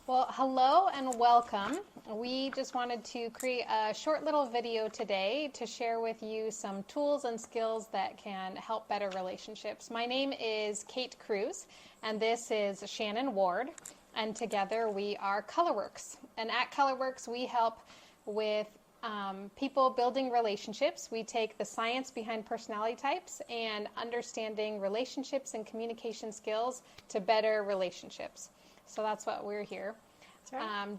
Well, hello and welcome. We just wanted to create a short little video today to share with you some tools and skills that can help better relationships. My name is Kate Cruz, and this is Shannon Ward, and together we are Colorworks. And at Colorworks, we help with people building relationships. We take the science behind personality types and understanding relationships and communication skills to better relationships. So that's what we're here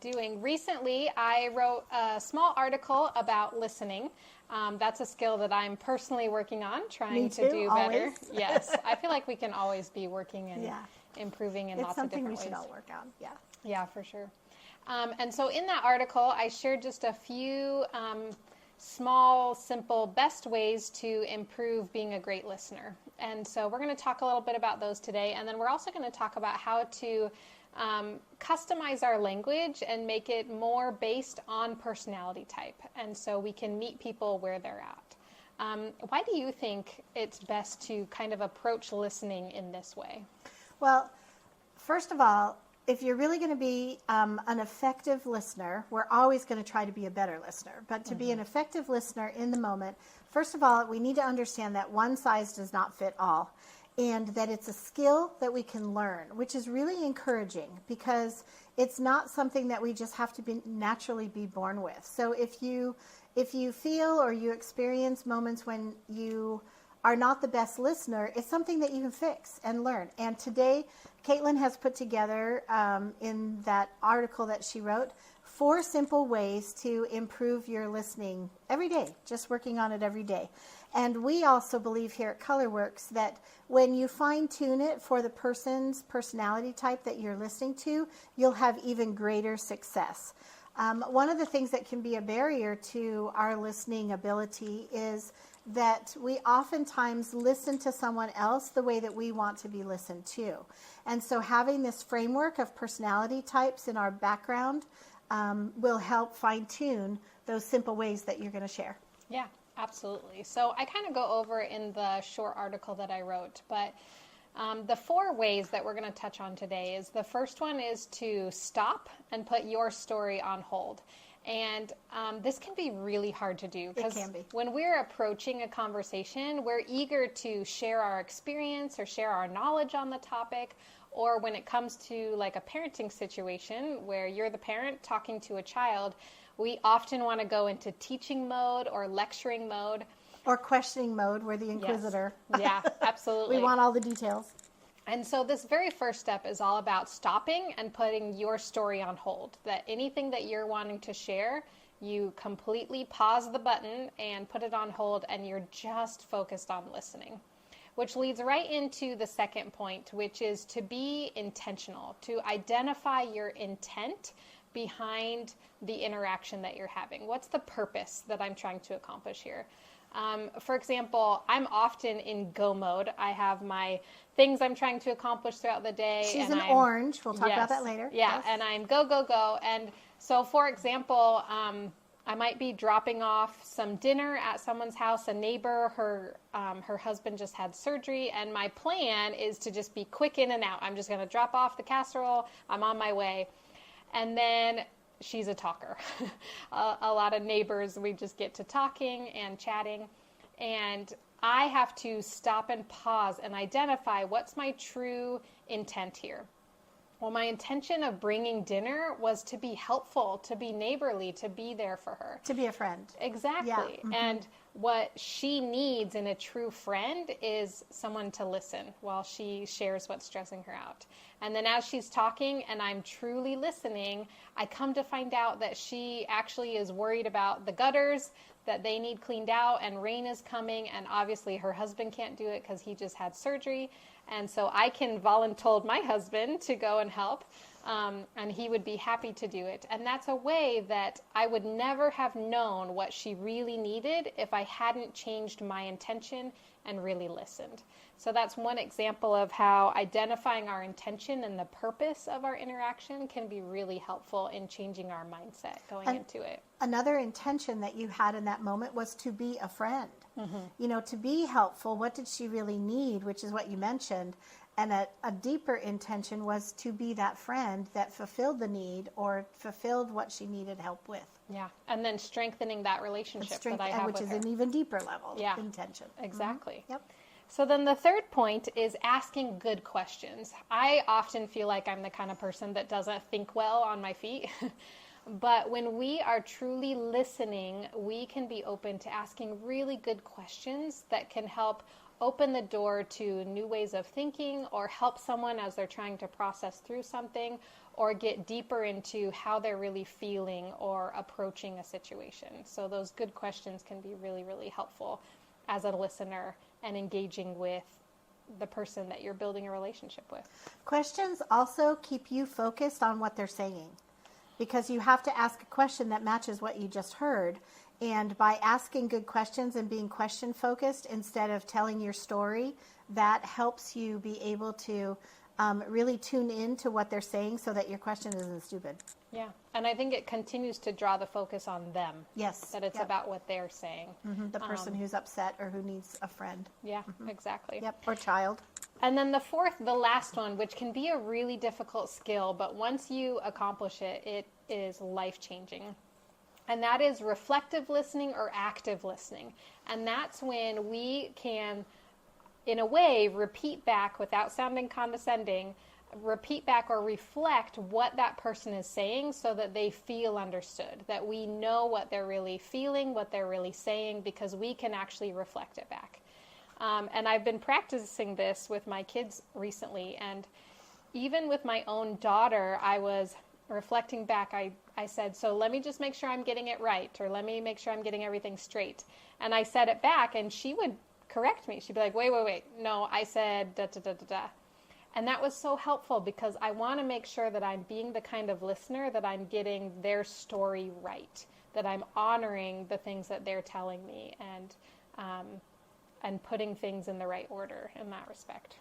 doing. Recently, I wrote a small article about listening. That's a skill that I'm personally working on, trying to do better. Yes, I feel like we can always be working and improving in lots of different ways. It's something we should all work on. Yeah, for sure. And so in that article, I shared just a few small, simple, best ways to improve being a great listener. And so we're going to talk a little bit about those today. And then we're also going to talk about how to customize our language and make it more based on personality type. And so we can meet people where they're at. Why do you think it's best to kind of approach listening in this way? Well, first of all, if you're really going to be an effective listener, we're always going to try to be a better listener. But to be an effective listener in the moment, first of all, we need to understand that one size does not fit all, and that it's a skill that we can learn, which is really encouraging because it's not something that we just have to naturally be born with. So if you feel or you experience moments when you are not the best listener, it's something that you can fix and learn. And today, Caitlin has put together in that article that she wrote 4 simple ways to improve your listening every day, just working on it every day. And we also believe here at Colorworks that when you fine-tune it for the person's personality type that you're listening to, you'll have even greater success. One of the things that can be a barrier to our listening ability is that we oftentimes listen to someone else the way that we want to be listened to. And so having this framework of personality types in our background will help fine-tune those simple ways that you're going to share. Yeah, absolutely. So I kind of go over in the short article that I wrote, but the 4 ways that we're going to touch on today is the first one is to stop and put your story on hold. And this can be really hard to do because when we're approaching a conversation, we're eager to share our experience or share our knowledge on the topic. Or when it comes to like a parenting situation where you're the parent talking to a child, we often want to go into teaching mode or lecturing mode. Or questioning mode, we're the inquisitor. Yes. Yeah, absolutely. We want all the details. And so this very first step is all about stopping and putting your story on hold. That anything that you're wanting to share, you completely pause the button and put it on hold, and you're just focused on listening. Which leads right into the second point, which is to be intentional, to identify your intent behind the interaction that you're having. What's the purpose that I'm trying to accomplish here? For example, I'm often in go mode. I have my things I'm trying to accomplish throughout the day. She's an orange. We'll talk about that later. Yeah, yes. And I'm go, go, go. And so, for example, I might be dropping off some dinner at someone's house, a neighbor, her husband just had surgery, and my plan is to just be quick in and out. I'm just going to drop off the casserole. I'm on my way. And then she's a talker. A lot of neighbors, we just get to talking and chatting, and I have to stop and pause and identify what's my true intent here. Well, my intention of bringing dinner was to be helpful, to be neighborly, to be there for her. To be a friend. Exactly. Yeah. Mm-hmm. And what she needs in a true friend is someone to listen while she shares what's stressing her out. And then as she's talking and I'm truly listening, I come to find out that she actually is worried about the gutters, that they need cleaned out, and rain is coming, and obviously her husband can't do it because he just had surgery. And so I can volunteer my husband to go and help, and he would be happy to do it. And that's a way that I would never have known what she really needed if I hadn't changed my intention and really listened. So that's one example of how identifying our intention and the purpose of our interaction can be really helpful in changing our mindset going into it. Another intention that you had in that moment was to be a friend. To be helpful, what did she really need, which is what you mentioned. And a deeper intention was to be that friend that fulfilled the need or fulfilled what she needed help with. Yeah. And then strengthening that relationship that I have which with is her. an even deeper level of intention. Exactly. Yep. So then the third point is asking good questions. I often feel like I'm the kind of person that doesn't think well on my feet. But when we are truly listening, we can be open to asking really good questions that can help open the door to new ways of thinking or help someone as they're trying to process through something or get deeper into how they're really feeling or approaching a situation. So those good questions can be really, really helpful as a listener and engaging with the person that you're building a relationship with. Questions also keep you focused on what they're saying, because you have to ask a question that matches what you just heard. And by asking good questions and being question focused instead of telling your story, that helps you be able to really tune into what they're saying so that your question isn't stupid. Yeah. And I think it continues to draw the focus on them. Yes. That it's about what they're saying. The person who's upset or who needs a friend. Yeah, exactly. Yep. Or child. And then the last one, which can be a really difficult skill, but once you accomplish it, it is life-changing. And that is reflective listening or active listening. And that's when we can, in a way, repeat back without sounding condescending, repeat back or reflect what that person is saying so that they feel understood, that we know what they're really feeling, what they're really saying, because we can actually reflect it back. And I've been practicing this with my kids recently. And even with my own daughter, I was reflecting back. I said, so let me just make sure I'm getting it right, or let me make sure I'm getting everything straight. And I said it back, and she would correct me. She'd be like, wait. No, I said da, da, da, da, da. And that was so helpful because I want to make sure that I'm being the kind of listener that I'm getting their story right, that I'm honoring the things that they're telling me and putting things in the right order in that respect.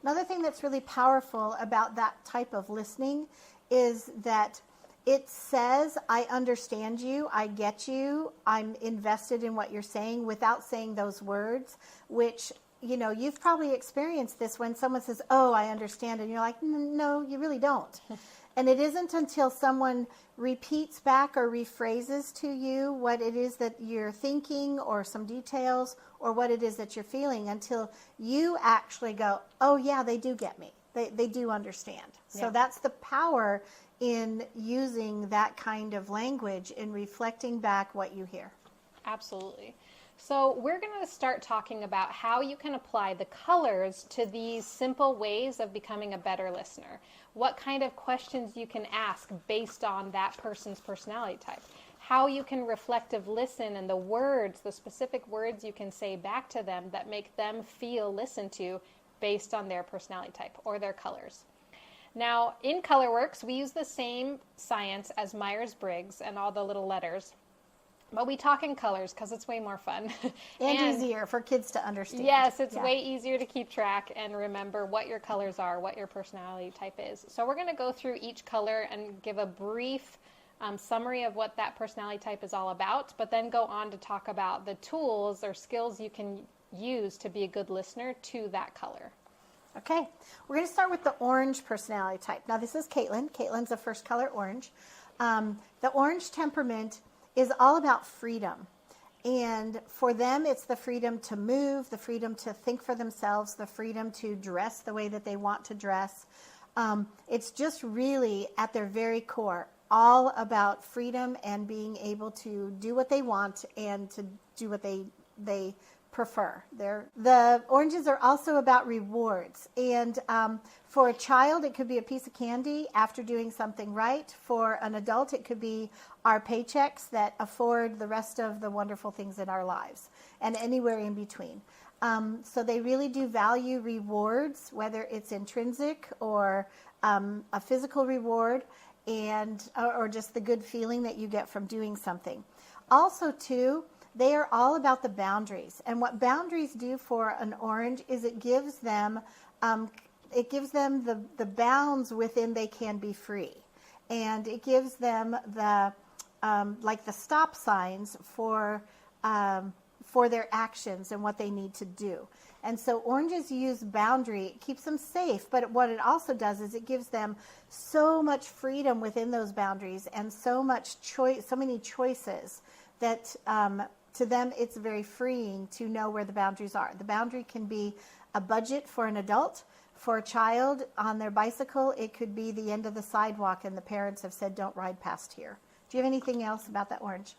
Another thing that's really powerful about that type of listening is that it says, I understand you, I get you, I'm invested in what you're saying without saying those words, which, you've probably experienced this when someone says, oh, I understand, and you're like, no, you really don't. And it isn't until someone repeats back or rephrases to you what it is that you're thinking or some details or what it is that you're feeling until you actually go, oh, yeah, they do get me. They do understand. Yeah. So that's the power in using that kind of language in reflecting back what you hear. Absolutely. So we're going to start talking about how you can apply the colors to these simple ways of becoming a better listener. What kind of questions you can ask based on that person's personality type. How you can reflective listen and the specific words you can say back to them that make them feel listened to based on their personality type or their colors. Now, in ColorWorks, we use the same science as Myers-Briggs and all the little letters. But we talk in colors because it's way more fun. and easier for kids to understand. Yes, it's way easier to keep track and remember what your colors are, what your personality type is. So we're going to go through each color and give a brief summary of what that personality type is all about, but then go on to talk about the tools or skills you can use to be a good listener to that color. Okay, we're going to start with the orange personality type. Now this is Caitlin. Caitlin's the first color, orange. The orange temperament is all about freedom. And for them, it's the freedom to move, the freedom to think for themselves, the freedom to dress the way that they want to dress. It's just really at their very core, all about freedom and being able to do what they want and to do what they prefer. The oranges are also about rewards. And for a child, it could be a piece of candy after doing something right. For an adult, it could be our paychecks that afford the rest of the wonderful things in our lives and anywhere in between. So they really do value rewards, whether it's intrinsic or a physical reward or just the good feeling that you get from doing something. Also, too, they are all about the boundaries. And what boundaries do for an orange is it gives them the bounds within they can be free. And it gives them the stop signs for for their actions and what they need to do. And so oranges use boundary. It keeps them safe, but what it also does is it gives them so much freedom within those boundaries and so much choice, so many choices that to them it's very freeing to know where the boundaries are. The boundary can be a budget for an adult. For a child on their bicycle, it could be the end of the sidewalk and the parents have said, don't ride past here. Do you have anything else about that orange?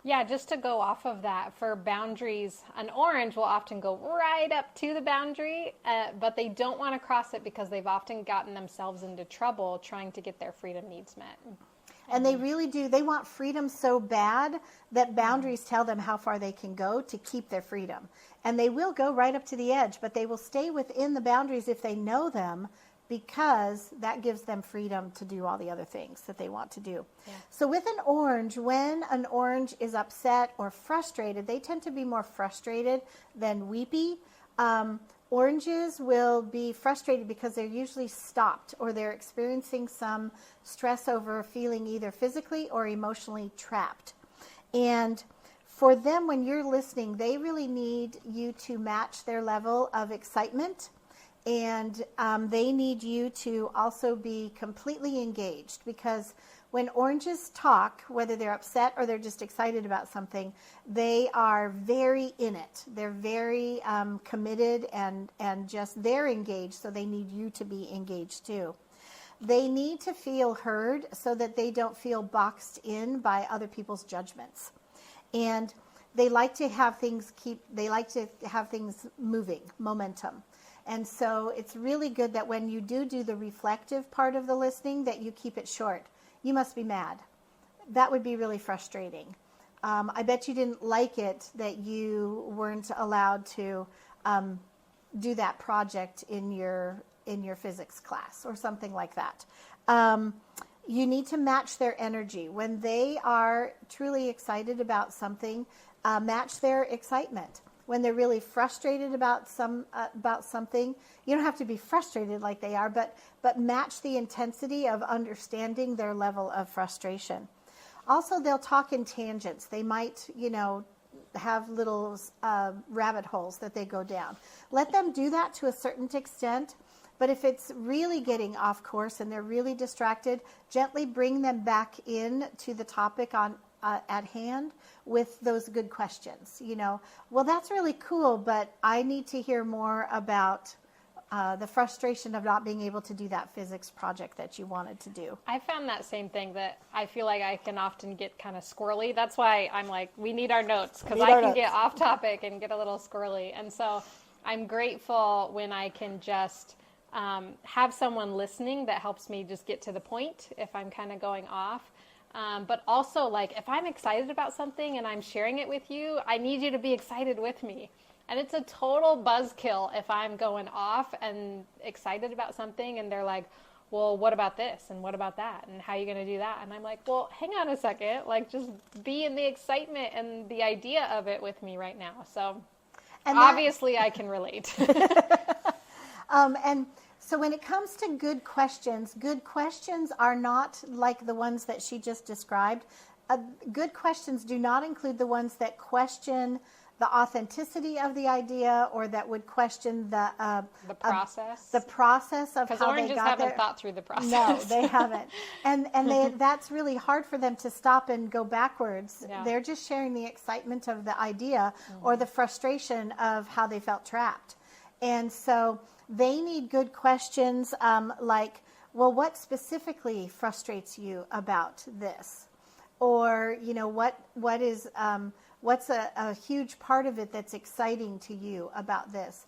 Yeah, just to go off of that, for boundaries, an orange will often go right up to the boundary, but they don't want to cross it because they've often gotten themselves into trouble trying to get their freedom needs met. And they really do. They want freedom so bad that boundaries tell them how far they can go to keep their freedom. And they will go right up to the edge, but they will stay within the boundaries if they know them, because that gives them freedom to do all the other things that they want to do. Yeah. So with an orange, when an orange is upset or frustrated, they tend to be more frustrated than weepy. Oranges will be frustrated because they're usually stopped or they're experiencing some stress over feeling either physically or emotionally trapped. And for them, when you're listening, they really need you to match their level of excitement. And they need you to also be completely engaged, because when oranges talk, whether they're upset or they're just excited about something, they are very in it. They're very committed and just they're engaged, so they need you to be engaged too. They need to feel heard so that they don't feel boxed in by other people's judgments. And they like to have things moving, momentum. And so it's really good that when you do the reflective part of the listening, that you keep it short. You must be mad. That would be really frustrating. I bet you didn't like it that you weren't allowed to do that project in your physics class or something like that. You need to match their energy. When they are truly excited about something, match their excitement. When they're really frustrated about something, you don't have to be frustrated like they are, but match the intensity of understanding their level of frustration. Also, they'll talk in tangents. They might, have little rabbit holes that they go down. Let them do that to a certain extent, but if it's really getting off course and they're really distracted, gently bring them back in to the topic at hand with those good questions. Well, that's really cool, but I need to hear more about the frustration of not being able to do that physics project that you wanted to do. I found that same thing, that I feel like I can often get kind of squirrely. That's why I'm like, we need our notes, because I can get off topic and get a little squirrely. And so I'm grateful when I can just have someone listening that helps me just get to the point if I'm kind of going off. But also, like, if I'm excited about something and I'm sharing it with you, I need you to be excited with me. And it's a total buzzkill if I'm going off and excited about something and they're like, well, what about this? And what about that? And how are you going to do that? And I'm like, well, hang on a second. Like, just be in the excitement and the idea of it with me right now. So obviously I can relate. And so when it comes to good questions are not like the ones that she just described. Good questions do not include the ones that question the authenticity of the idea, or that would question the process. The process of how they got there. Because oranges haven't thought through the process. No, they haven't. And that's really hard for them to stop and go backwards. Yeah. They're just sharing the excitement of the idea or the frustration of how they felt trapped. And so they need good questions like, well, what specifically frustrates you about this? Or, what is... what's a huge part of it that's exciting to you about this?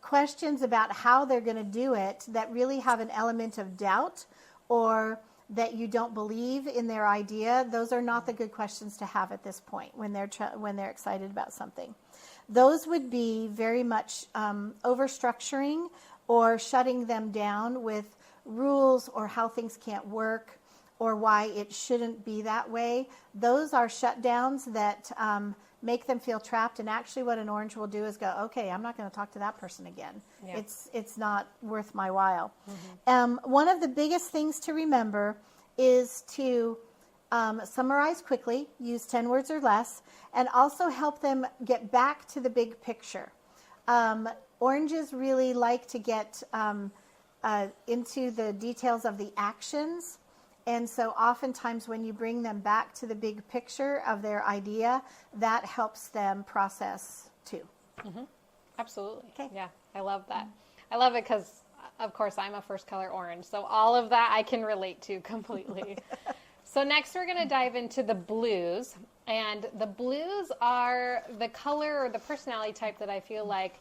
Questions about how they're going to do it that really have an element of doubt, or that you don't believe in their idea. Those are not the good questions to have at this point when they're excited about something. Those would be very much overstructuring or shutting them down with rules or how things can't work, or why it shouldn't be that way. Those are shutdowns that make them feel trapped. And actually what an orange will do is go, okay, I'm not going to talk to that person again. Yeah. It's not worth my while. Mm-hmm. One of the biggest things to remember is to summarize quickly, use 10 words or less, and also help them get back to the big picture. Oranges really like to get into the details of the actions. And so oftentimes when you bring them back to the big picture of their idea, that helps them process too. Mm-hmm. Absolutely. Okay. Yeah, I love that. I love it because, of course, I'm a first color orange. So all of that I can relate to completely. So next we're going to dive into the blues. And the blues are the color or the personality type that I feel like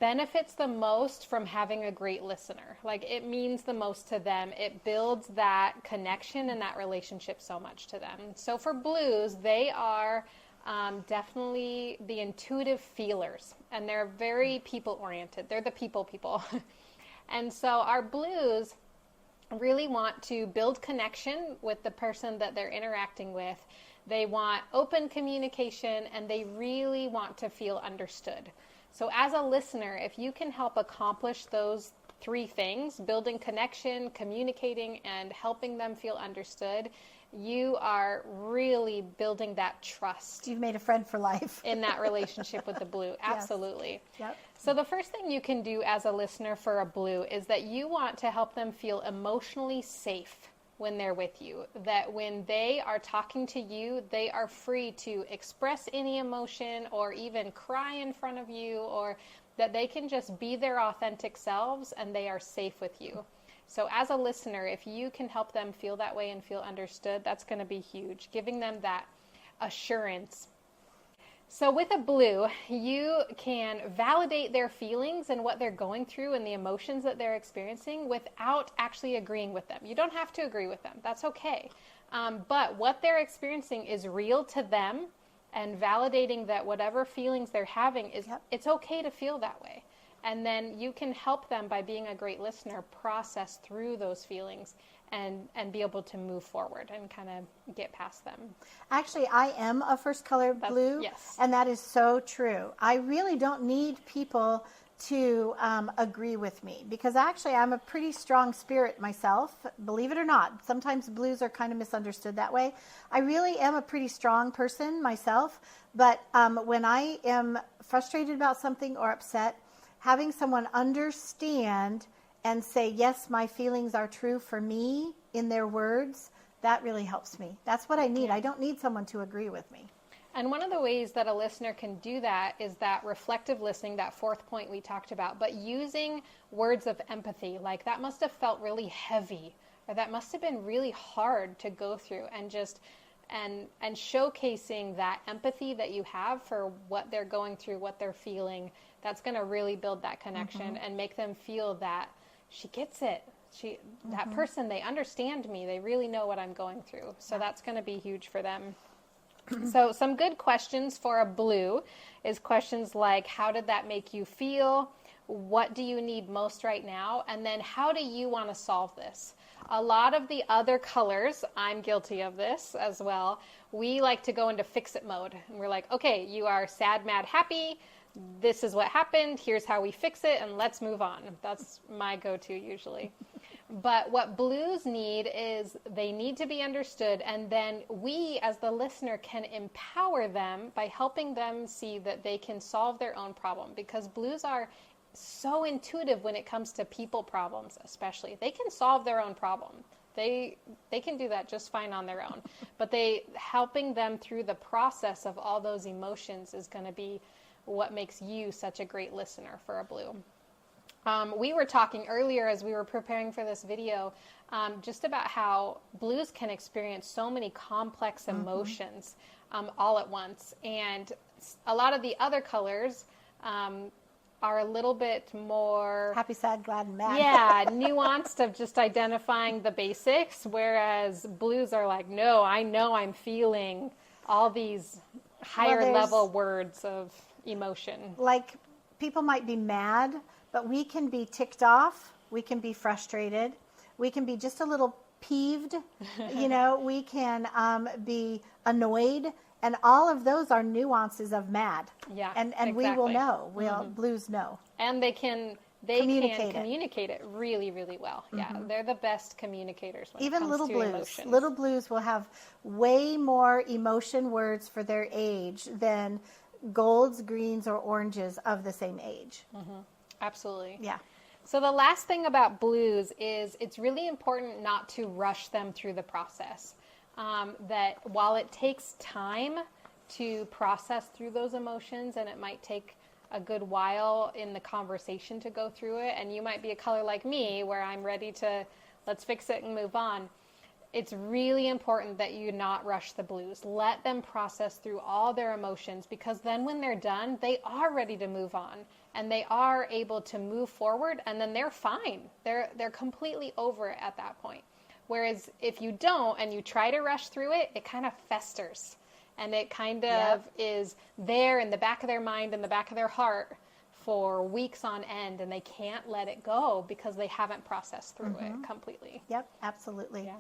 benefits the most from having a great listener. Like, it means the most to them. It builds that connection and that relationship so much to them. So for blues, they are definitely the intuitive feelers, and they're very people oriented. They're the people. And so our blues really want to build connection with the person that they're interacting with. They want open communication, and they really want to feel understood. So as a listener, if you can help accomplish those three things, building connection, communicating, and helping them feel understood, you are really building that trust. You've made a friend for life. In that relationship with the blue. Absolutely. Yes. Yep. So the first thing you can do as a listener for a blue is that you want to help them feel emotionally safe when they're with you. That when they are talking to you, they are free to express any emotion or even cry in front of you, or that they can just be their authentic selves and they are safe with you. So as a listener, if you can help them feel that way and feel understood, that's going to be huge, giving them that assurance. So with a blue, you can validate their feelings and what they're going through and the emotions that they're experiencing without actually agreeing with them. You don't have to agree with them. That's okay. But what they're experiencing is real to them, and validating that whatever feelings they're having is, it's okay to feel that way. And then you can help them by being a great listener process through those feelings and be able to move forward and kind of get past them. Actually, I am a first color blue, yes. And that is so true. I really don't need people to agree with me, because actually I'm a pretty strong spirit myself, believe it or not. Sometimes blues are kind of misunderstood that way. I really am a pretty strong person myself, but when I am frustrated about something or upset, having someone understand and say, yes, my feelings are true for me in their words, that really helps me. That's what I need. I don't need someone to agree with me. And one of the ways that a listener can do that is that reflective listening, that fourth point we talked about, but using words of empathy. Like, that must have felt really heavy, or that must have been really hard to go through, and just and showcasing that empathy that you have for what they're going through, what they're feeling. That's going to really build that connection and make them feel that she gets it. That person, they understand me. They really know what I'm going through. So that's going to be huge for them. So some good questions for a blue is questions like, how did that make you feel? What do you need most right now? And then how do you want to solve this? A lot of the other colors, I'm guilty of this as well, we like to go into fix-it mode. And we're like, okay, you are sad, mad, happy. This is what happened. Here's how we fix it, and let's move on. That's my go-to usually. But what blues need is they need to be understood, and then we as the listener can empower them by helping them see that they can solve their own problem, because blues are so intuitive when it comes to people problems, especially. They can solve their own problem. They can do that just fine on their own. But helping them through the process of all those emotions is going to be what makes you such a great listener for a blue. We were talking earlier as we were preparing for this video just about how blues can experience so many complex emotions all at once. And a lot of the other colors are a little bit more... happy, sad, glad, and mad. Yeah, nuanced of just identifying the basics, whereas blues are like, no, I know I'm feeling all these higher level words of emotion. Like, people might be mad, but we can be ticked off, we can be frustrated, we can be just a little peeved, we can be annoyed, and all of those are nuances of mad. Yeah, and exactly. we will know. Blues know. And they can they can communicate it really, really well. Yeah, they're the best communicators when it comes little to blues. emotions. Little blues will have way more emotion words for their age than golds, greens, or oranges of the same age. Absolutely. Yeah. So the last thing about blues is it's really important not to rush them through the process. That while it takes time to process through those emotions, and it might take a good while in the conversation to go through it, and you might be a color like me where I'm ready to, let's fix it and move on. It's really important that you not rush the blues. Let them process through all their emotions, because then when they're done, they are ready to move on and they are able to move forward, and then they're fine. They're completely over it at that point. Whereas if you don't and you try to rush through it, it kind of festers. And it kind of is there in the back of their mind, in the back of their heart for weeks on end, and they can't let it go because they haven't processed through it completely. Yep, absolutely. Yeah.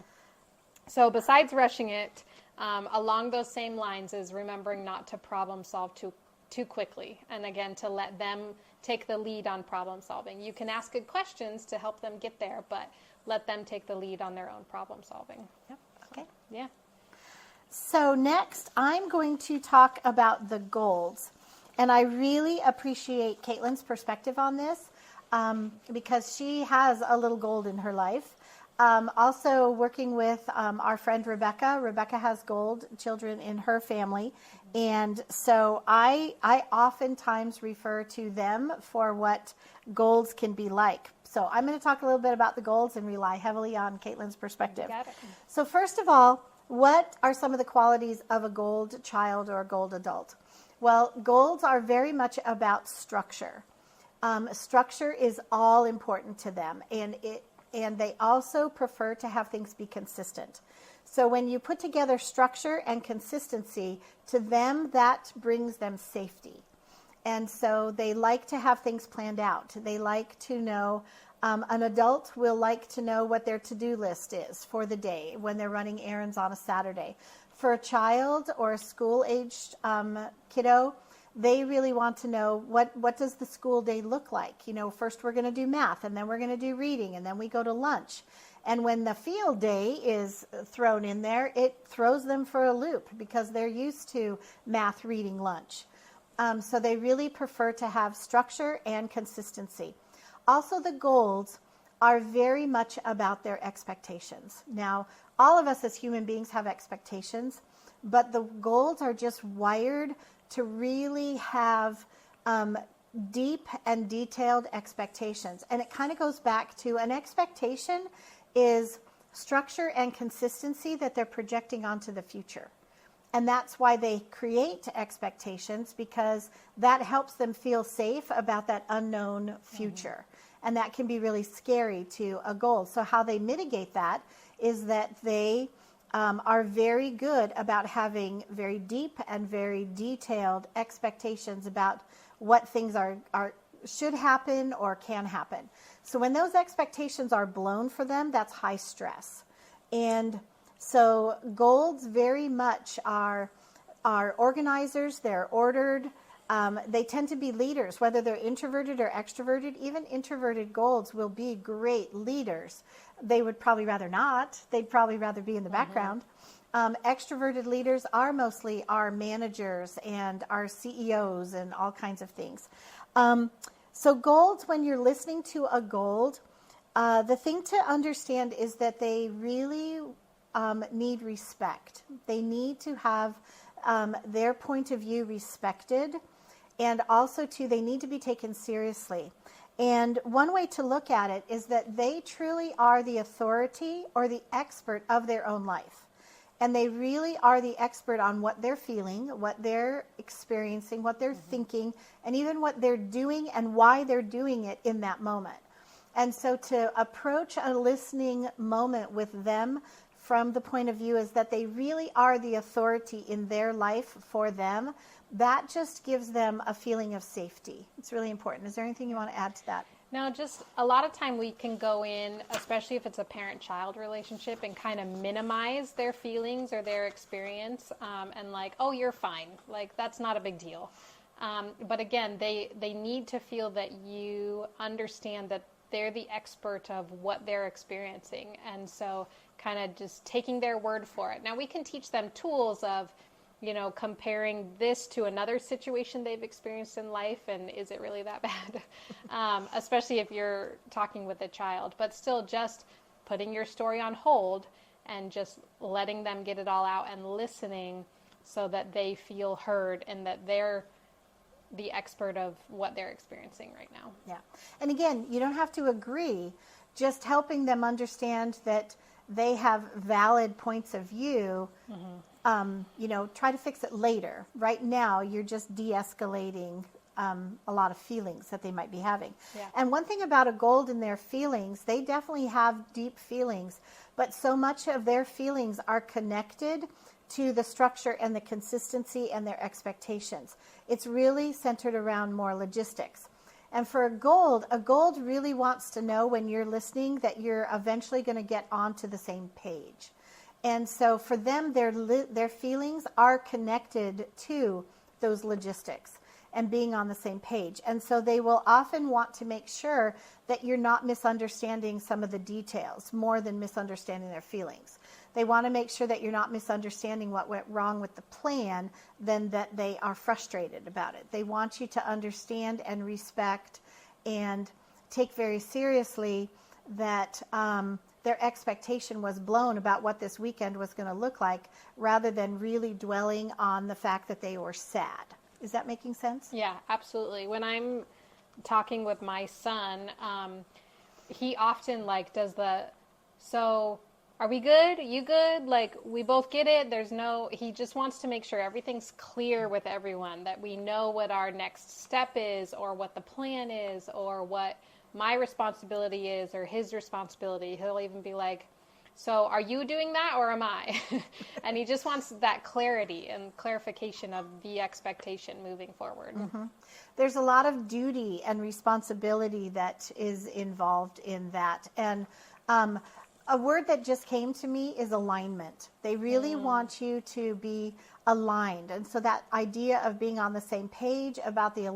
So besides rushing it, along those same lines is remembering not to problem solve too quickly. And again, to let them take the lead on problem solving. You can ask good questions to help them get there, but let them take the lead on their own problem solving. Yep. Okay. Yeah. So next, I'm going to talk about the golds. And I really appreciate Caitlin's perspective on this because she has a little gold in her life. Also working with our friend Rebecca. Rebecca has gold children in her family. And so I oftentimes refer to them for what golds can be like. So I'm going to talk a little bit about the golds and rely heavily on Caitlin's perspective. Got it. So first of all, what are some of the qualities of a gold child or a gold adult? Well, golds are very much about structure. Structure is all important to them, and they also prefer to have things be consistent. So when you put together structure and consistency, to them that brings them safety. And so they like to have things planned out. They like to know, an adult will like to know what their to-do list is for the day when they're running errands on a Saturday. For a child or a school-aged kiddo, they really want to know what does the school day look like. You know, first we're going to do math, and then we're going to do reading, and then we go to lunch. And when the field day is thrown in there, it throws them for a loop because they're used to math, reading, lunch. So they really prefer to have structure and consistency. Also, the golds are very much about their expectations. Now, all of us as human beings have expectations, but the golds are just wired to really have deep and detailed expectations. And it kind of goes back to an expectation is structure and consistency that they're projecting onto the future. And that's why they create expectations, because that helps them feel safe about that unknown future. And that can be really scary to a gold. So how they mitigate that is that they are very good about having very deep and very detailed expectations about what things are should happen or can happen. So when those expectations are blown for them, that's high stress. And so golds very much are organizers. They're ordered. They tend to be leaders, whether they're introverted or extroverted. Even introverted golds will be great leaders. They would probably rather not. They'd probably rather be in the background. Extroverted leaders are mostly our managers and our CEOs and all kinds of things. So golds, when you're listening to a gold, the thing to understand is that they really need respect. They need to have their point of view respected, and also too, they need to be taken seriously. And one way to look at it is that they truly are the authority or the expert of their own life. And they really are the expert on what they're feeling, what they're experiencing, what they're thinking, and even what they're doing and why they're doing it in that moment. And so to approach a listening moment with them from the point of view is that they really are the authority in their life for them. That just gives them a feeling of safety. It's really important. Is there anything you want to add to that? No, just a lot of time we can go in, especially if it's a parent-child relationship, and kind of minimize their feelings or their experience and like, oh, you're fine. Like, that's not a big deal. But again, they need to feel that you understand that they're the expert of what they're experiencing. And so kind of just taking their word for it. Now we can teach them tools of, comparing this to another situation they've experienced in life, and is it really that bad? Especially if you're talking with a child, but still just putting your story on hold and just letting them get it all out and listening so that they feel heard and that they're the expert of what they're experiencing right now. Yeah. And again, you don't have to agree, just helping them understand that they have valid points of view. Try to fix it later. Right now, you're just de-escalating a lot of feelings that they might be having. Yeah. And one thing about a gold in their feelings, they definitely have deep feelings, but so much of their feelings are connected to the structure and the consistency and their expectations. It's really centered around more logistics. And for a gold really wants to know when you're listening that you're eventually going to get onto the same page. And so for them, their feelings are connected to those logistics and being on the same page. And so they will often want to make sure that you're not misunderstanding some of the details more than misunderstanding their feelings. They want to make sure that you're not misunderstanding what went wrong with the plan than that they are frustrated about it. They want you to understand and respect and take very seriously that their expectation was blown about what this weekend was going to look like, rather than really dwelling on the fact that they were sad. Is that making sense? Yeah, absolutely. When I'm talking with my son, he often does so are we good? You good? We both get it. He just wants to make sure everything's clear with everyone, that we know what our next step is, or what the plan is, or what my responsibility is, or his responsibility. He'll even be like, so are you doing that or am I? And he just wants that clarity and clarification of the expectation moving forward. Mm-hmm. There's a lot of duty and responsibility that is involved in that. And a word that just came to me is alignment. They really want you to be aligned. And so that idea of being on the same page about the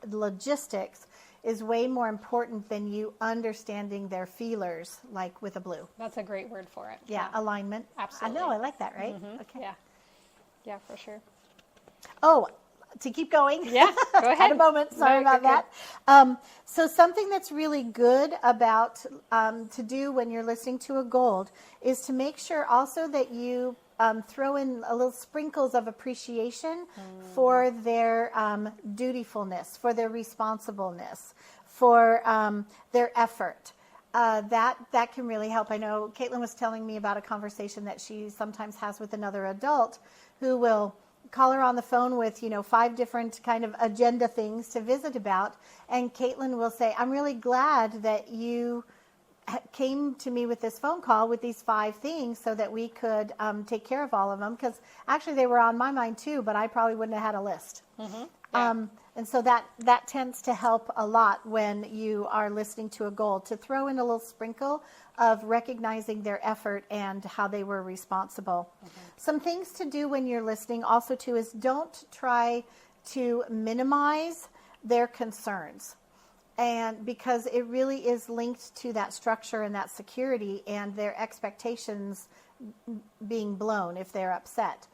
logistics is way more important than you understanding their feelers, like with a blue. That's a great word for it. Yeah, alignment. Absolutely. I know, I like that, right? Mm-hmm. Okay. Yeah, for sure. Oh, to keep going. Yeah, go ahead. Had a moment. Sorry about that. So something that's really good about to do when you're listening to a gold is to make sure also that you throw in a little sprinkles of appreciation for their dutifulness, for their responsibleness, for their effort. That can really help. I know Caitlin was telling me about a conversation that she sometimes has with another adult who will call her on the phone with, 5 different kind of agenda things to visit about. And Caitlin will say, I'm really glad that you came to me with this phone call with these 5 things so that we could take care of all of them, because actually they were on my mind too, but I probably wouldn't have had a list. Mm-hmm. Yeah. And so that tends to help a lot when you are listening to a goal, to throw in a little sprinkle of recognizing their effort and how they were responsible. Mm-hmm. Some things to do when you're listening also too is don't try to minimize their concerns. And because it really is linked to that structure and that security and their expectations being blown if they're upset.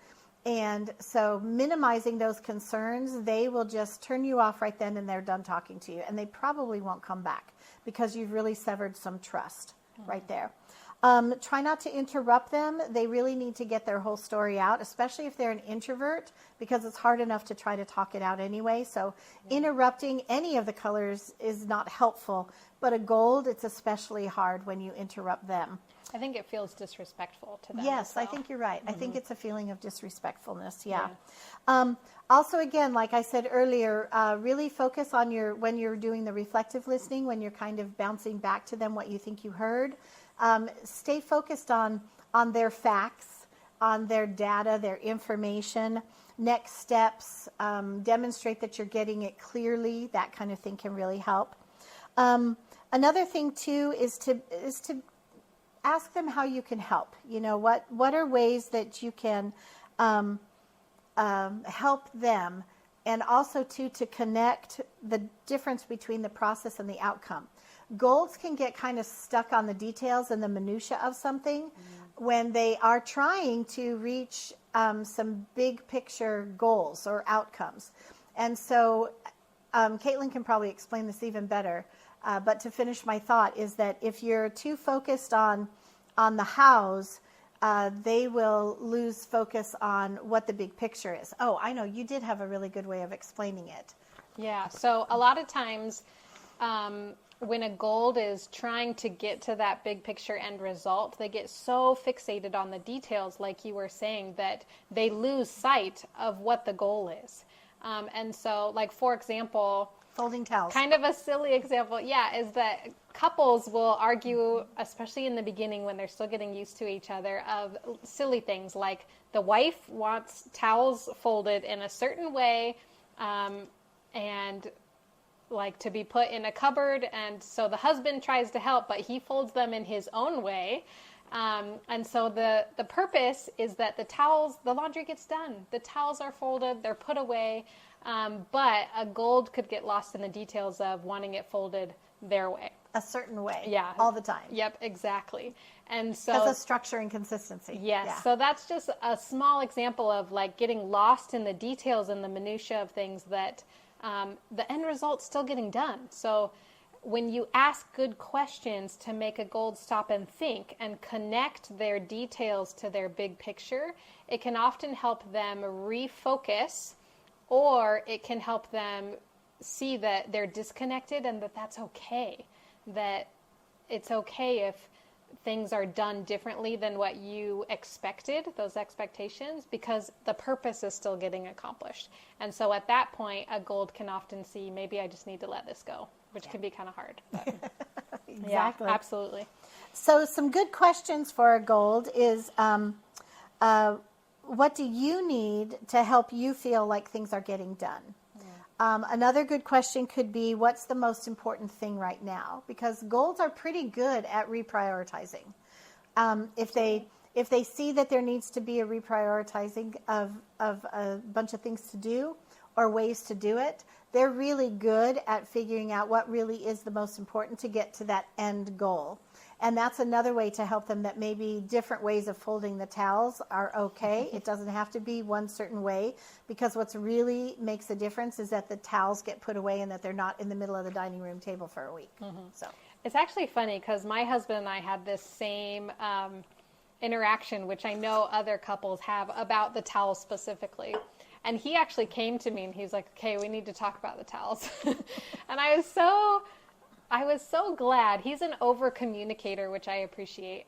And so minimizing those concerns, they will just turn you off right then and they're done talking to you. And they probably won't come back because you've really severed some trust right there. Try not to interrupt them. They really need to get their whole story out, especially if they're an introvert, because it's hard enough to try to talk it out anyway. So interrupting any of the colors is not helpful. But a gold, it's especially hard when you interrupt them. I think it feels disrespectful to them. Yes, as well. I think you're right. Mm-hmm. I think it's a feeling of disrespectfulness. Yeah. Also, again, like I said earlier, really focus on when you're doing the reflective listening, when you're kind of bouncing back to them what you think you heard. Stay focused on their facts, on their data, their information, next steps. Demonstrate that you're getting it clearly. That kind of thing can really help. Another thing too is to ask them how you can help. What are ways that you can help them and also to connect the difference between the process and the outcome. Goals can get kind of stuck on the details and the minutia of something when they are trying to reach some big picture goals or outcomes. And so Caitlin can probably explain this even better. But to finish my thought is that if you're too focused on the hows, they will lose focus on what the big picture is. Oh, I know. You did have a really good way of explaining it. Yeah. So a lot of times when a goal is trying to get to that big picture end result, they get so fixated on the details, like you were saying, that they lose sight of what the goal is. And so, like, for example, folding towels. Kind of a silly example, is that couples will argue, especially in the beginning when they're still getting used to each other, of silly things like the wife wants towels folded in a certain way and like to be put in a cupboard, and so the husband tries to help, but he folds them in his own way. And so the purpose is that the laundry gets done. The towels are folded, they're put away, but a goal could get lost in the details of wanting it folded their way. A certain way. Yeah. All the time. Yep, exactly. And so because of structure and consistency. Yes. Yeah. So that's just a small example of like getting lost in the details and the minutia of things that the end result's still getting done. So when you ask good questions to make a goal stop and think and connect their details to their big picture, it can often help them refocus, or it can help them see that they're disconnected and that that's okay, that it's okay if things are done differently than what you expected, those expectations, because the purpose is still getting accomplished. And so at that point, a goal can often see, maybe I just need to let this go, which can be kind of hard. But Exactly. Yeah, absolutely. So some good questions for a goal is, what do you need to help you feel like things are getting done? Another good question could be, what's the most important thing right now? Because goals are pretty good at reprioritizing. If they see that there needs to be a reprioritizing of a bunch of things to do or ways to do it, they're really good at figuring out what really is the most important to get to that end goal. And that's another way to help them, that maybe different ways of folding the towels are okay. It doesn't have to be one certain way, because what's really makes a difference is that the towels get put away and that they're not in the middle of the dining room table for a week. So It's actually funny because my husband and I had this same interaction, which I know other couples have, about the towels specifically. And he actually came to me and he's like, okay, we need to talk about the towels. And I was so glad. He's an over communicator, which I appreciate,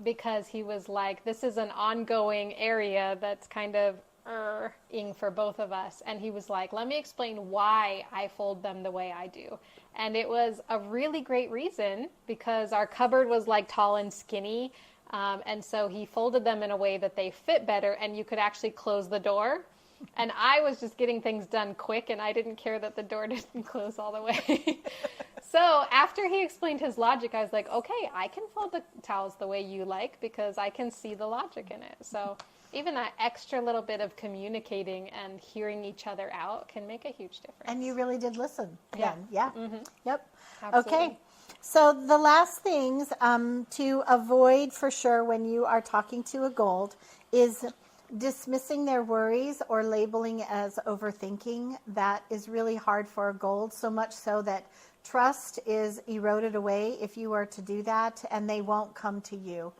because he was like, this is an ongoing area that's kind of ing for both of us. And he was like, let me explain why I fold them the way I do. And it was a really great reason, because our cupboard was like tall and skinny. And so he folded them in a way that they fit better and you could actually close the door. And I was just getting things done quick, and I didn't care that the door didn't close all the way. So after he explained his logic, I was like, okay, I can fold the towels the way you like, because I can see the logic in it. So even that extra little bit of communicating and hearing each other out can make a huge difference. And you really did listen. Yeah. Then. Yeah. Mm-hmm. Yep. Absolutely. Okay. So the last things to avoid for sure when you are talking to a goal is dismissing their worries or labeling as overthinking. That is really hard for a goal, so much so that trust is eroded away if you are to do that, and they won't come to you.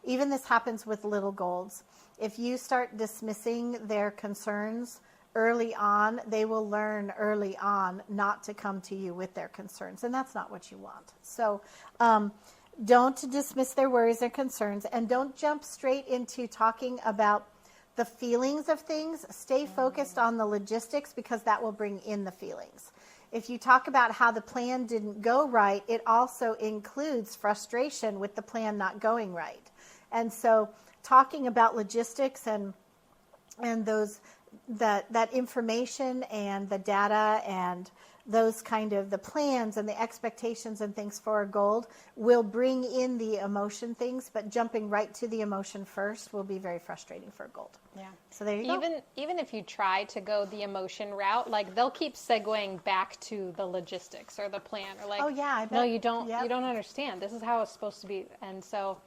Even this happens with little goals. If you start dismissing their concerns early on, they will learn early on not to come to you with their concerns, and that's not what you want. So don't dismiss their worries and concerns, and don't jump straight into talking about the feelings of things. Stay focused on the logistics, because that will bring in the feelings. If you talk about how the plan didn't go right, it also includes frustration with the plan not going right. And so talking about logistics and those that information and the data and those kind of the plans and the expectations and things for a gold will bring in the emotion things, but jumping right to the emotion first will be very frustrating for a gold. Yeah. So there you go. Even if you try to go the emotion route, like they'll keep segueing back to the logistics or the plan, or like, Oh, yeah, I bet. no, you don't, Yep. you don't understand. This is how it's supposed to be. And so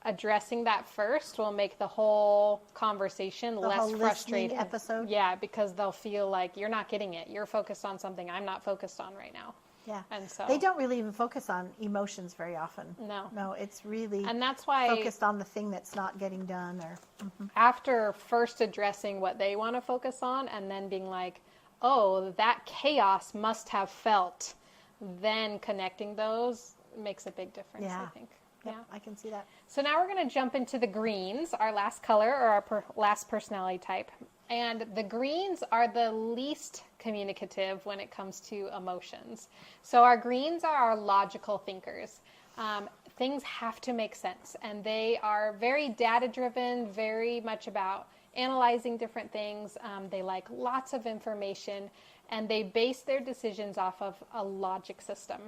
addressing that first will make the whole conversation The less whole listening frustrating. episode. Yeah, because they'll feel like you're not getting it. You're focused on something I'm not focused on right now. Yeah. And so They don't really even focus on emotions very often. No, it's really and that's why focused on the thing that's not getting done. Or after first addressing what they want to focus on and then being like, oh, that chaos must have felt, then connecting those makes a big difference, Yeah. I think. Yep, Yeah. I can see that. So now we're going to jump into the greens, our last color or our last personality type. And the greens are the least communicative when it comes to emotions. So our greens are our logical thinkers. Things have to make sense, and they are very data-driven, very much about analyzing different things. They like lots of information, and they base their decisions off of a logic system.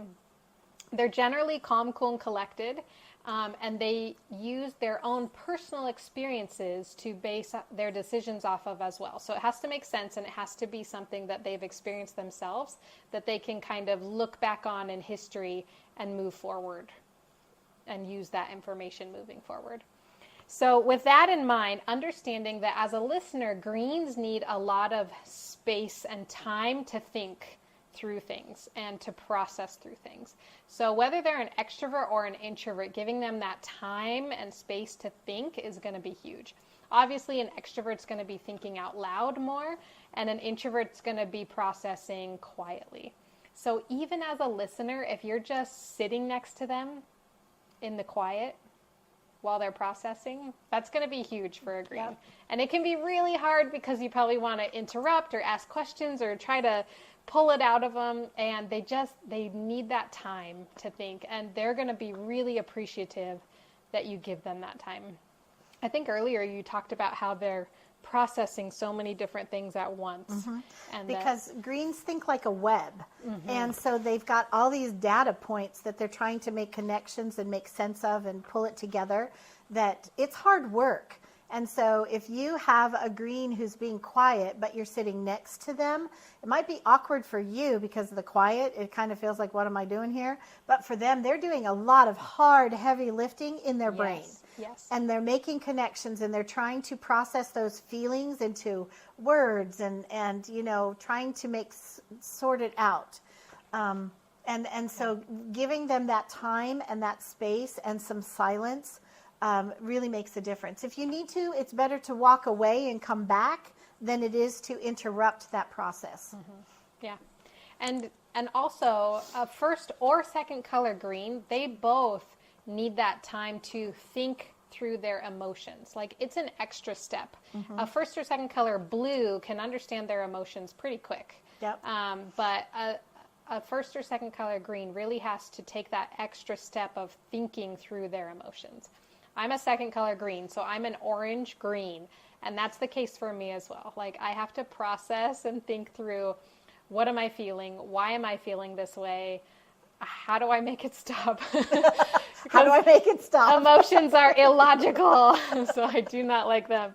They're generally calm, cool, and collected, and they use their own personal experiences to base their decisions off of as well. So it has to make sense, and it has to be something that they've experienced themselves, that they can kind of look back on in history and move forward and use that information moving forward. So with that in mind, understanding that as a listener, greens need a lot of space and time to think through things and to process through things. So whether they're an extrovert or an introvert, giving them that time and space to think is going to be huge. Obviously, an extrovert's going to be thinking out loud more, and an introvert's going to be processing quietly. So even as a listener, if you're just sitting next to them in the quiet while they're processing, that's going to be huge for a green. Yep. And it can be really hard because you probably want to interrupt or ask questions or try to pull it out of them, and they need that time to think, and they're going to be really appreciative that you give them that time. I think earlier you talked about how they're processing so many different things at once. Mm-hmm. And because greens think like a web. Mm-hmm. And so they've got all these data points that they're trying to make connections and make sense of and pull it together, that it's hard work. And so if you have a green who's being quiet, but you're sitting next to them, it might be awkward for you because of the quiet. It kind of feels like, what am I doing here? But for them, they're doing a lot of hard, heavy lifting in their brain. Yes. And they're making connections, and they're trying to process those feelings into words and trying to sort it out. And so giving them that time and that space and some silence really makes a difference. If you need to, it's better to walk away and come back than it is to interrupt that process. Mm-hmm. Yeah. And also, a first or second color green, they both need that time to think through their emotions. Like, it's an extra step. Mm-hmm. A first or second color blue can understand their emotions pretty quick. Yep. But a first or second color green really has to take that extra step of thinking through their emotions. I'm a second color green, so I'm an orange green, and that's the case for me as well. Like, I have to process and think through, what am I feeling? Why am I feeling this way? How do I make it stop? How do I make it stop? Emotions are illogical, so I do not like them.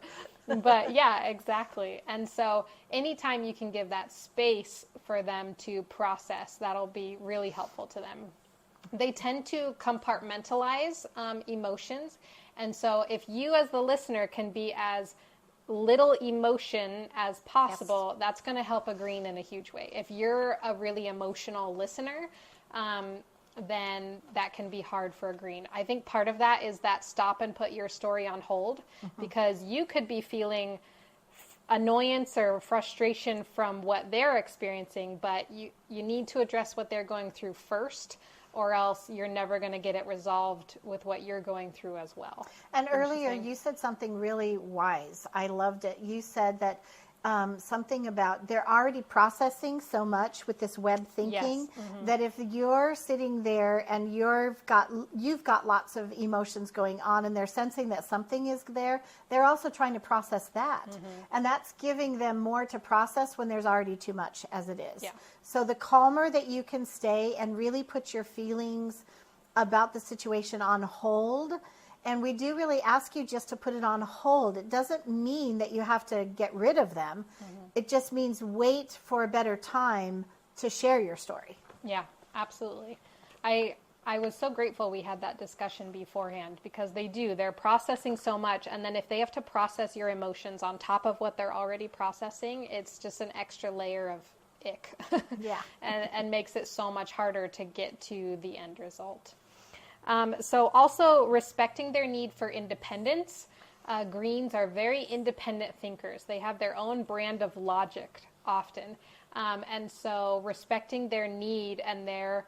But yeah, exactly. And so anytime you can give that space for them to process, that'll be really helpful to them. They tend to compartmentalize emotions. And so if you as the listener can be as little emotion as possible, yes, that's going to help a green in a huge way. If you're a really emotional listener, then that can be hard for a green. I think part of that is that stop and put your story on hold, mm-hmm, because you could be feeling annoyance or frustration from what they're experiencing, but you need to address what they're going through first, or else you're never going to get it resolved with what you're going through as well. And earlier you said something really wise. I loved it. You said that something about they're already processing so much with this web thinking that if you're sitting there and you've got lots of emotions going on and they're sensing that something is there, they're also trying to process that. And that's giving them more to process when there's already too much as it is. So the calmer that you can stay and really put your feelings about the situation on hold. And we do really ask you just to put it on hold. It doesn't mean that you have to get rid of them. It just means wait for a better time to share your story. Yeah, absolutely. I was so grateful we had that discussion beforehand, because they're processing so much. And then if they have to process your emotions on top of what they're already processing, it's just an extra layer of ick. Yeah. and makes it so much harder to get to the end result. So also respecting their need for independence. Greens are very independent thinkers. They have their own brand of logic often. And so respecting their need and their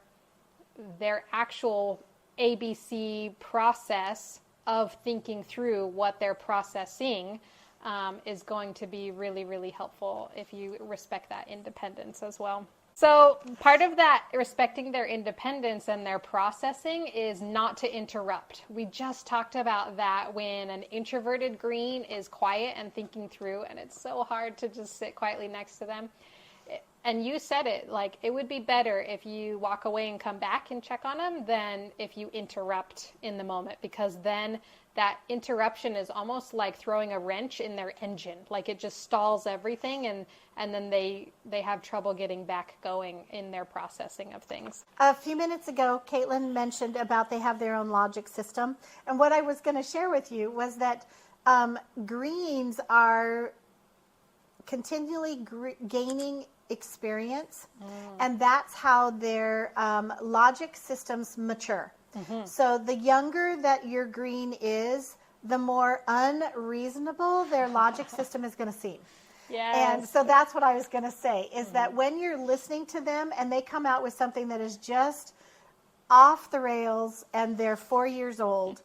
actual ABC process of thinking through what they're processing is going to be really, really helpful if you respect that independence as well. So part of that respecting their independence and their processing is not to interrupt. We just talked about that when an introverted green is quiet and thinking through, and it's so hard to just sit quietly next to them. And you said it, like, it would be better if you walk away and come back and check on them than if you interrupt in the moment, because then that interruption is almost like throwing a wrench in their engine. Like, it just stalls everything, and then they have trouble getting back going in their processing of things. A few minutes ago, Caitlin mentioned about they have their own logic system. And what I was going to share with you was that greens are continually gaining experience, and that's how their logic systems mature. So the younger that your green is, the more unreasonable their logic system is going to seem. Yes. And so that's what I was going to say, is that when you're listening to them and they come out with something that is just off the rails and they're 4 years old,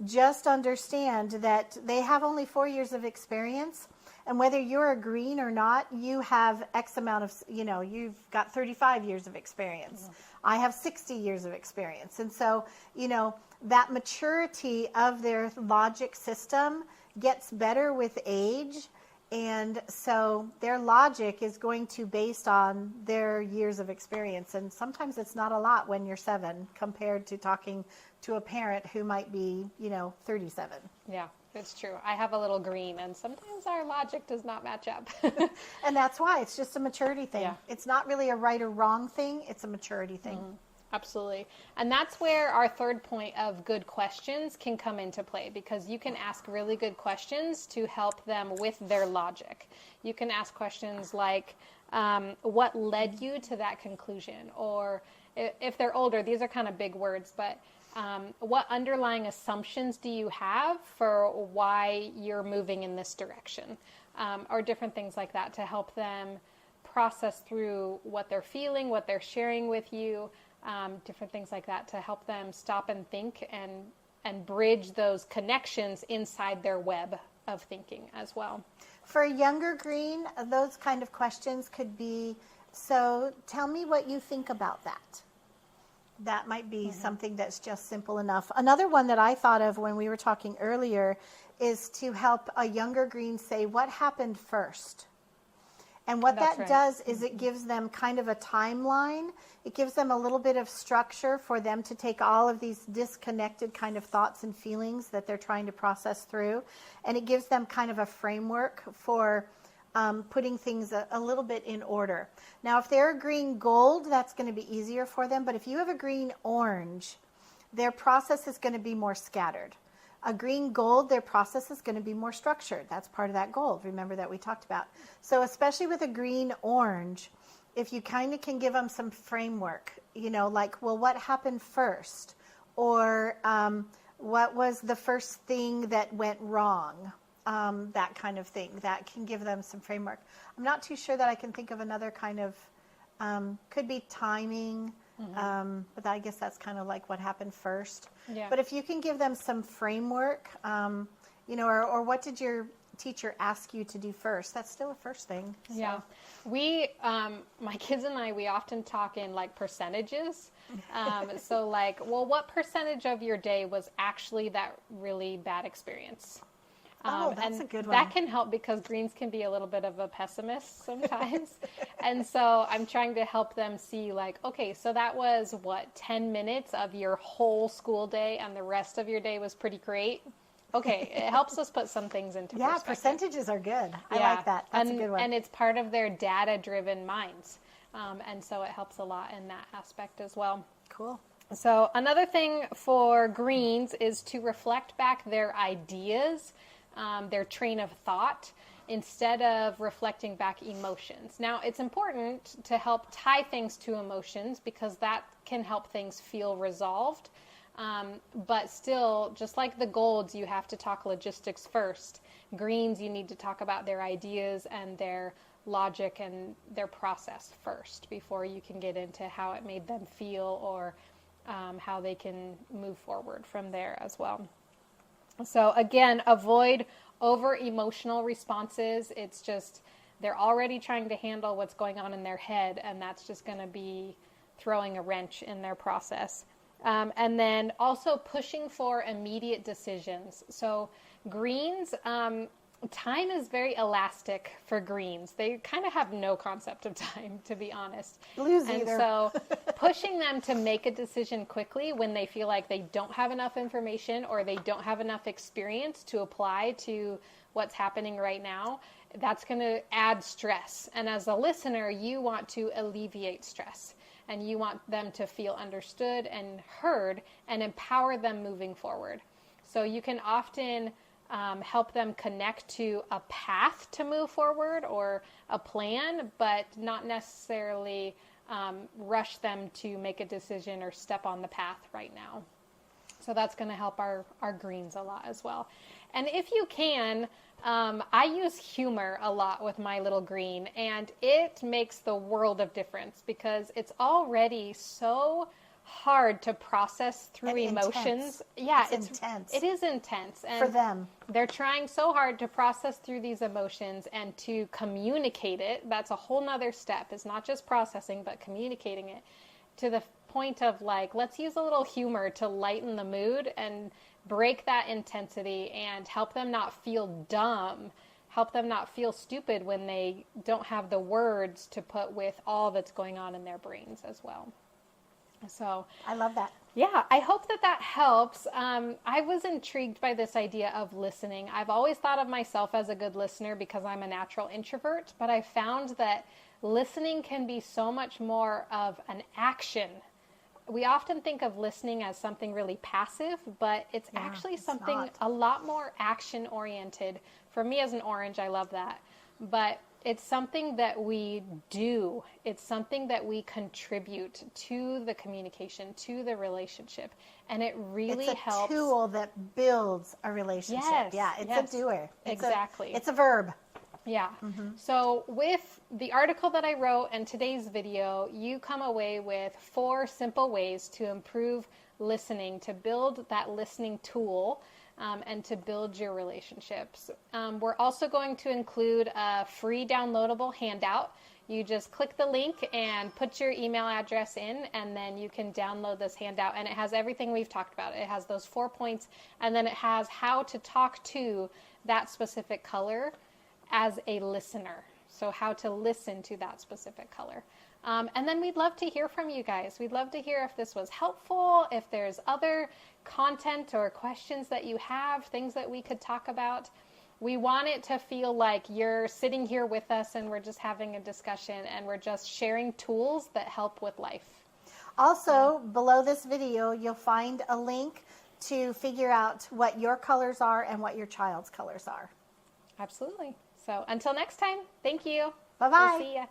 just understand that they have only 4 years of experience. And whether you're a green or not, you have X amount of, you've got 35 years of experience. I have 60 years of experience. And so, that maturity of their logic system gets better with age. And so their logic is going to based on their years of experience. And sometimes it's not a lot when you're 7 compared to talking to a parent who might be, 37. Yeah. It's true. I have a little green, and sometimes our logic does not match up. And that's why it's just a maturity thing. Yeah. It's not really a right or wrong thing. It's a maturity thing. Absolutely. And that's where our third point of good questions can come into play, because you can ask really good questions to help them with their logic. You can ask questions like, what led you to that conclusion? Or if they're older, these are kind of big words, but what underlying assumptions do you have for why you're moving in this direction? Or different things like that to help them process through what they're feeling, what they're sharing with you, different things like that to help them stop and think and bridge those connections inside their web of thinking as well. For a younger green, those kind of questions could be, so tell me what you think about that. That might be something that's just simple enough. Another one that I thought of when we were talking earlier is to help a younger green say, what happened first? And what that does is it gives them kind of a timeline. It gives them a little bit of structure for them to take all of these disconnected kind of thoughts and feelings that they're trying to process through. And it gives them kind of a framework for putting things a little bit in order. Now, if they're a green gold, that's going to be easier for them. But if you have a green orange, their process is going to be more scattered. A green gold, their process is going to be more structured. That's part of that gold. Remember that we talked about. So especially with a green orange, if you kind of can give them some framework, like, well, what happened first? Or what was the first thing that went wrong? That kind of thing. That can give them some framework. I'm not too sure that I can think of another kind of, could be timing, but I guess that's kind of like what happened first. Yeah. But if you can give them some framework, or what did your teacher asks you to do first, that's still a first thing. So. Yeah. We, my kids and I, we often talk in like percentages. So like, well, what percentage of your day was actually that really bad experience? That's a good one. That can help because greens can be a little bit of a pessimist sometimes. And so I'm trying to help them see like, okay, so that was what, 10 minutes of your whole school day and the rest of your day was pretty great. Okay, it helps us put some things into perspective. Yeah, percentages are good. I like that. That's a good one. And it's part of their data-driven minds. And so it helps a lot in that aspect as well. Cool. So another thing for greens is to reflect back their ideas, their train of thought, instead of reflecting back emotions. Now, it's important to help tie things to emotions because that can help things feel resolved. But still, just like the golds, you have to talk logistics first. Greens, you need to talk about their ideas and their logic and their process first before you can get into how it made them feel or how they can move forward from there as well. So again, avoid over emotional responses. It's just they're already trying to handle what's going on in their head, and that's just going to be throwing a wrench in their process. And then also pushing for immediate decisions. So greens, time is very elastic for greens. They kind of have no concept of time, to be honest. Blues and either. So pushing them to make a decision quickly when they feel like they don't have enough information or they don't have enough experience to apply to what's happening right now, that's going to add stress. And as a listener, you want to alleviate stress. And you want them to feel understood and heard and empower them moving forward. So you can often help them connect to a path to move forward or a plan, but not necessarily rush them to make a decision or step on the path right now. So that's going to help our greens a lot as well. And if you can, I use humor a lot with my little green, and it makes the world of difference because it's already so hard to process through and emotions. Intense. Yeah, it's intense. It is intense. And for them. They're trying so hard to process through these emotions and to communicate it. That's a whole nother step. It's not just processing, but communicating it to the point of like, let's use a little humor to lighten the mood and break that intensity and help them not feel dumb, help them not feel stupid when they don't have the words to put with all that's going on in their brains as well. So I love that. Yeah, I hope that helps. I was intrigued by this idea of listening. I've always thought of myself as a good listener because I'm a natural introvert, but I found that listening can be so much more of an action. We often think of listening as something really passive, but it's actually something a lot more action-oriented. For me as an orange, I love that. But it's something that we do. It's something that we contribute to the communication, to the relationship. And it really helps. It's a tool that builds a relationship. Yes, yeah, it's a doer. Exactly. It's a verb. Yeah. Mm-hmm. So with the article that I wrote and today's video, you come away with 4 simple ways to improve listening, to build that listening tool, and to build your relationships. We're also going to include a free downloadable handout. You just click the link and put your email address in, and then you can download this handout. And it has everything we've talked about. It has those 4 points, and then it has how to talk to that specific color as a listener. So how to listen to that specific color. And then we'd love to hear from you guys. We'd love to hear if this was helpful, if there's other content or questions that you have, things that we could talk about. We want it to feel like you're sitting here with us and we're just having a discussion and we're just sharing tools that help with life. Also, below this video, you'll find a link to figure out what your colors are and what your child's colors are. Absolutely. So until next time, thank you. Bye-bye. We'll see ya.